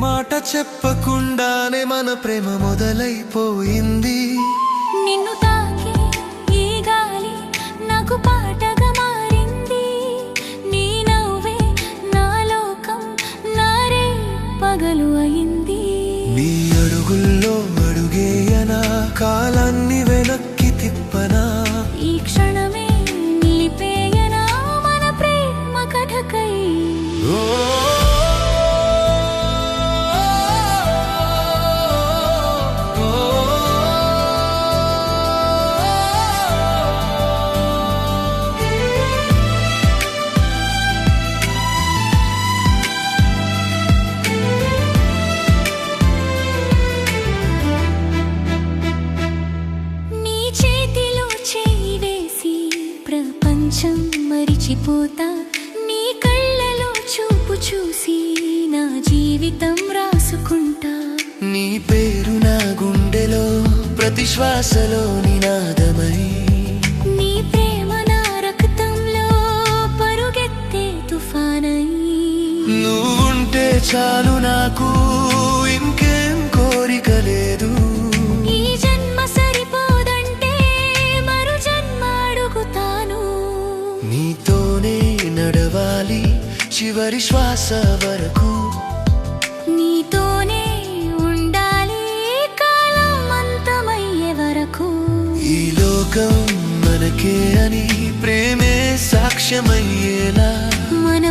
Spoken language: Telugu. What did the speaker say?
మాట చెప్పకుండానే మన ప్రేమ మొదలైపోయింది. నిన్ను తాకి ఈ గాలి నాకు పాటగా మారింది. నీ నవ్వే నా లోకం, నారే పగలు అయింది. నీ అడుగుల్లో అడుగేయనా, కాలాన్ని వెనక్కి తిప్పనా, ఈ క్షణమే నిలిపేయనా మన ప్రేమ కథకై. ప్రపంచం మరిచిపోతా, నీ కళ్ళలో చూపు చూసి నా జీవితం రాసుకుంటా. నీ పేరు నా గుండెలో ప్రతి శ్వాసలో నినాదమై, నీ ప్రేమ నా రక్తంలో పరుగెత్తే తుఫానై. నువ్వుంటే చాలు నాకు, ఇంకేం కోరిక లేదు. ఈ జన్మ సరిపోదంటే మరు జన్మ అడుగుతాను. నీతోనే నడవాలి చివరి శ్వాస వరకు, నీతోనే ఉండాలి కాలం అంతమయ్యే వరకు. ఈ లోకం మనకే అని ప్రేమే సాక్ష్యమయ్యేలా మన